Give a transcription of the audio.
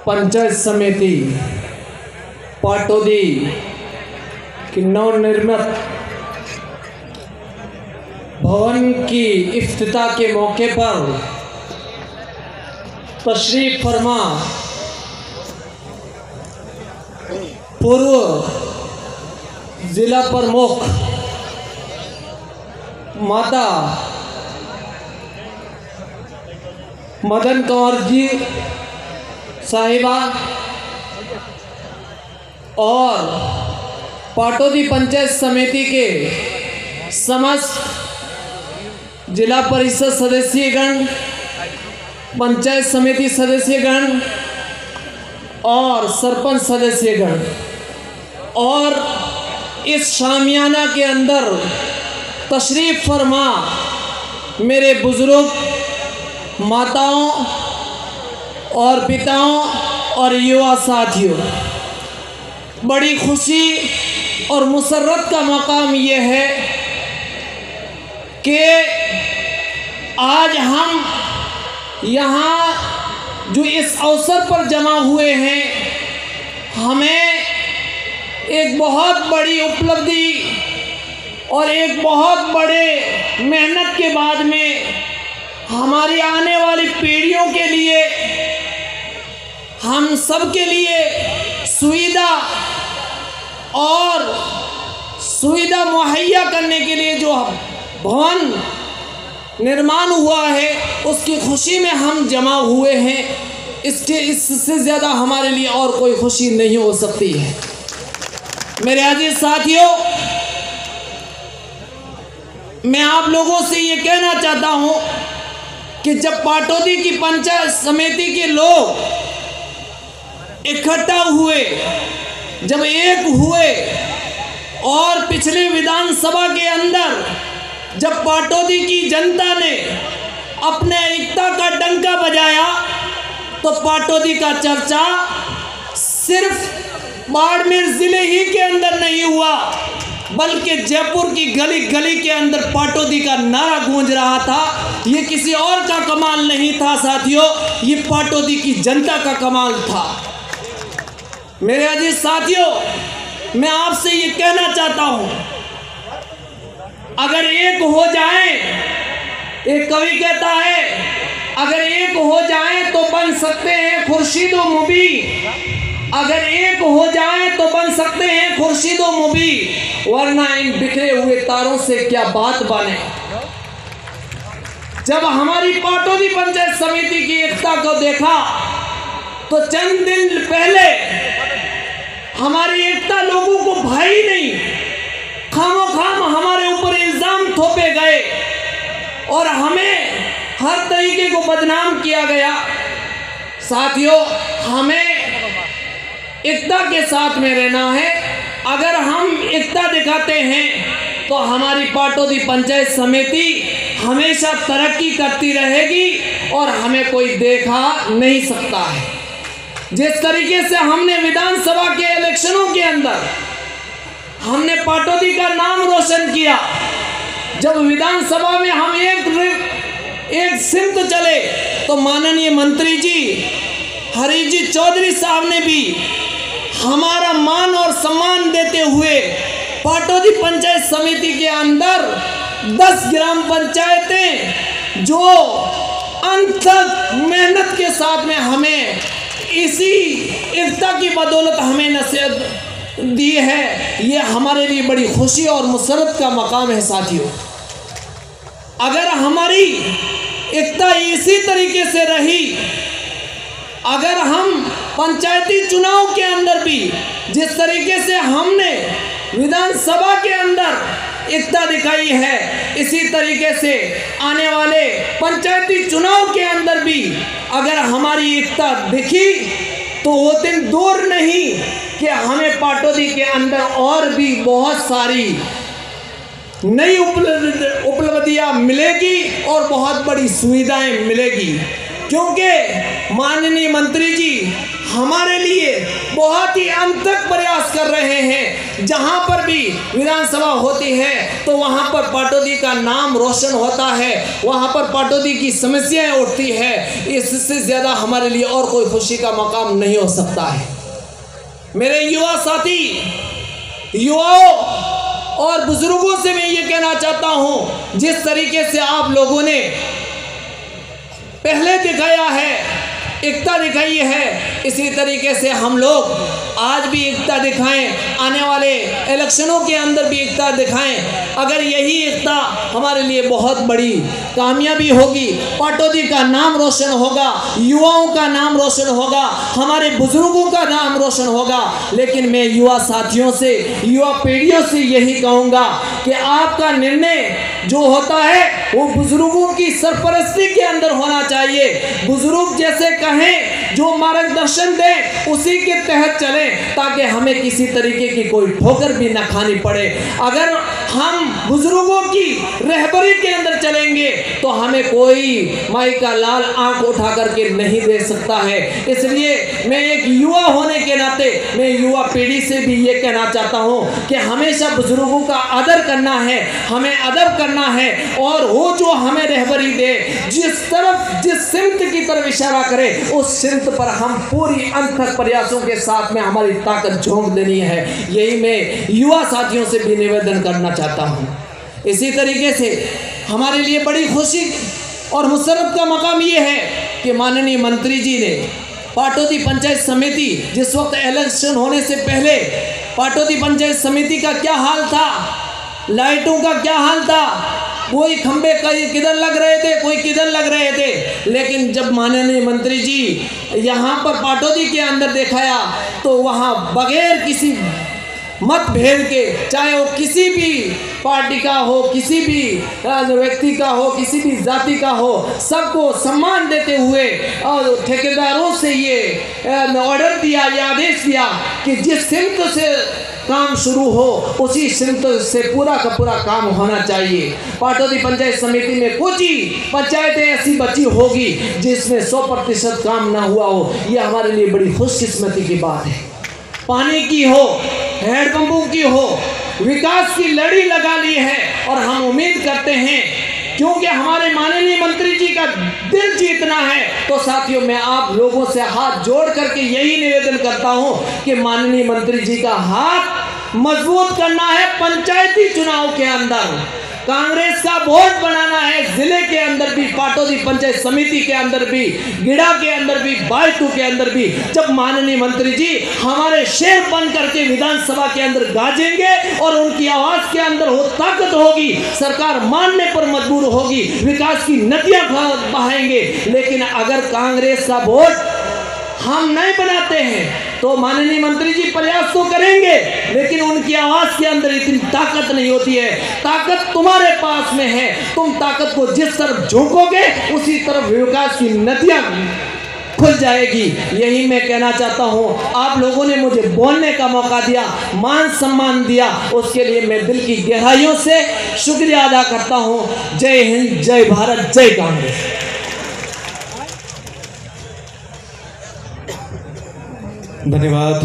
पंचायत समिति पाटौदी की नवनिर्मित भवन की इफ्तिताह के मौके पर तशरीफ फरमा पूर्व जिला प्रमुख माता मदन कंवर जी साहिबा और पाटौदी पंचायत समिति के समस्त जिला परिषद सदस्यगण, पंचायत समिति सदस्यगण और सरपंच सदस्यगण और इस शामियाना के अंदर तशरीफ फरमा मेरे बुजुर्ग माताओं और पिताओं और युवा साथियों, बड़ी खुशी और मुसर्रत का मकाम ये है कि आज हम यहाँ जो इस अवसर पर जमा हुए हैं, हमें एक बहुत बड़ी उपलब्धि और एक बहुत बड़े मेहनत के बाद में हमारी आने वाली पीढ़ियों के लिए, हम सब के लिए सुविधा मुहैया करने के लिए जो भवन निर्माण हुआ है, उसकी खुशी में हम जमा हुए हैं। इससे ज़्यादा हमारे लिए और कोई खुशी नहीं हो सकती है। मेरे अजीज साथियों, मैं आप लोगों से ये कहना चाहता हूँ कि जब पाटौदी की पंचायत समिति के लोग इकट्ठा हुए, जब एक हुए और पिछले विधानसभा के अंदर जब पाटौदी की जनता ने अपने एकता का डंका बजाया, तो पाटौदी का चर्चा सिर्फ बाड़मेर जिले ही के अंदर नहीं हुआ, बल्कि जयपुर की गली गली के अंदर पाटौदी का नारा गूंज रहा था। ये किसी और का कमाल नहीं था साथियों, ये पाटौदी की जनता का कमाल था। मेरे अजीज साथियों, मैं आपसे ये कहना चाहता हूँ, अगर एक हो जाए, एक कवि कहता है, अगर एक हो जाए तो बन सकते हैं खुर्शीद व मुबी, अगर एक हो जाए तो बन सकते हैं खुर्शीद व मुबी, वरना इन बिखरे हुए तारों से क्या बात बने। जब हमारी पाटौदी पंचायत समिति की एकता को देखा तो चंद दिन पहले हमारी एकता लोगों को भाई नहीं, खामोखाम हमारे ऊपर इल्जाम थोपे गए और हमें हर तरीके को बदनाम किया गया। साथियों, हमें एकता के साथ में रहना है। अगर हम एकता दिखाते हैं तो हमारी पाटौदी पंचायत समिति हमेशा तरक्की करती रहेगी और हमें कोई देखा नहीं सकता है। जिस तरीके से हमने विधानसभा के इलेक्शनों के अंदर हमने पाटौदी का नाम रोशन किया, जब विधानसभा में हम एक सिमत चले तो माननीय मंत्री जी हरीश जी चौधरी साहब ने भी हमारा मान और सम्मान देते हुए पाटौदी पंचायत समिति के अंदर 10 ग्राम पंचायतें जो अंत तक मेहनत के साथ में हमें इसी एकता की बदौलत हमें नसीहत दी है, ये हमारे लिए बड़ी खुशी और मुसर्रत का मकाम है। साथियों, अगर हमारी एकता इसी तरीके से रही, अगर हम पंचायती चुनाव के अंदर भी जिस तरीके से हमने विधानसभा के अंदर एकता दिखाई है, इसी तरीके से आने वाले पंचायती चुनाव के अंदर भी अगर हमारी एकता दिखी तो वो दिन दूर नहीं कि हमें पाटौदी के अंदर और भी बहुत सारी नई उपलब्धियां मिलेगी और बहुत बड़ी सुविधाएं मिलेगी। क्योंकि माननीय मंत्री जी हमारे लिए बहुत ही अनथक प्रयास कर रहे हैं। जहां पर भी विधानसभा होती है तो वहां पर पाटौदी का नाम रोशन होता है, वहां पर पाटौदी की समस्याएं उठती है। इससे ज़्यादा हमारे लिए और कोई खुशी का मकाम नहीं हो सकता है। मेरे युवा साथी, युवाओं और बुजुर्गों से मैं ये कहना चाहता हूं, जिस तरीके से आप लोगों ने पहले दिखाया है, एकता दिखाई है, इसी तरीके से हम लोग आज भी एकता दिखाएं, आने वाले इलेक्शनों के अंदर भी एकता दिखाएं। अगर यही एकता हमारे लिए बहुत बड़ी कामयाबी होगी, पाटौदी का नाम रोशन होगा, युवाओं का नाम रोशन होगा, हमारे बुजुर्गों का नाम रोशन होगा। लेकिन मैं युवा साथियों से, युवा पीढ़ियों से यही कहूँगा कि आपका निर्णय जो होता है वो बुजुर्गों की सरपरस्ती के अंदर होना चाहिए। बुजुर्ग जैसे कहें, जो मार्गदर्शन दें, उसी के तहत चलें, ताकि हमें किसी तरीके की कोई ठोकर भी न खानी पड़े। अगर हम बुजुर्गों की रहबरी के अंदर चलेंगे तो हमें कोई माई का लाल आंख उठा करके नहीं दे सकता है। इसलिए मैं एक युवा होने के नाते मैं युवा पीढ़ी से भी ये कहना चाहता हूँ कि हमेशा बुजुर्गों का आदर करना है, हमें अदब करना है, और वो जो हमें रहबरी दे, जिस सिमत की तरफ इशारा करे, उस सिमत पर हम पूरी अनथक प्रयासों के साथ में हमारी ताकत झोंक देनी है। यही मैं युवा साथियों से भी निवेदन करना चाहता हूँ। इसी तरीके से हमारे लिए बड़ी खुशी और मुसरत का मकाम ये है कि माननीय मंत्री जी ने पाटौदी पंचायत समिति, जिस वक्त इलेक्शन होने से पहले पाटौदी पंचायत समिति का क्या हाल था, लाइटों का क्या हाल था, कोई खंबे कहीं किधर लग रहे थे, कोई किधर लग रहे थे, लेकिन जब माननीय मंत्री जी यहाँ पर पाटौदी के अंदर दिखाया तो वहाँ बगैर किसी मतभेद के, चाहे वो किसी भी पार्टी का हो, किसी भी व्यक्ति का हो, किसी भी जाति का हो, सबको सम्मान देते हुए और ठेकेदारों से ये ऑर्डर दिया, ये आदेश दिया कि जिस सिमत से काम शुरू हो उसी सिमत से पूरा का पूरा काम होना चाहिए। पाटौदी पंचायत समिति में कुछ ही पंचायतें ऐसी बची होगी जिसमें 100% काम ना हुआ हो। ये हमारे लिए बड़ी खुशकिस्मती की बात है। पानी की हो, हैंडपंपों की हो, विकास की लड़ी लगा ली है, और हम उम्मीद करते हैं, क्योंकि हमारे माननीय मंत्री जी का दिल जीतना है, तो साथियों मैं आप लोगों से हाथ जोड़ करके यही निवेदन करता हूं कि माननीय मंत्री जी का हाथ मजबूत करना है। पंचायती चुनाव के अंदर कांग्रेस का वोट बनाना है, जिले के अंदर भी, पाटौदी पंचायत समिति के अंदर भी, गिड़ा के अंदर भी, बायतू के अंदर भी। जब माननीय मंत्री जी हमारे शेर बन करके विधानसभा के अंदर गाजेंगे और उनकी आवाज के अंदर हो ताकत होगी, सरकार मानने पर मजबूर होगी, विकास की नदियां बहाएंगे। लेकिन अगर कांग्रेस का वोट हम नहीं बनाते हैं तो माननीय मंत्री जी प्रयास तो करेंगे, लेकिन उनकी आवाज के अंदर इतनी ताकत नहीं होती है। ताकत तुम्हारे पास में है, तुम ताकत को जिस तरफ झोंकोगे उसी तरफ विकास की नदियां खुल जाएगी। यही मैं कहना चाहता हूं। आप लोगों ने मुझे बोलने का मौका दिया, मान सम्मान दिया, उसके लिए मैं दिल की गहराइयों से शुक्रिया अदा करता हूं। जय हिंद, जय भारत, जय कांग्रेस। धन्यवाद।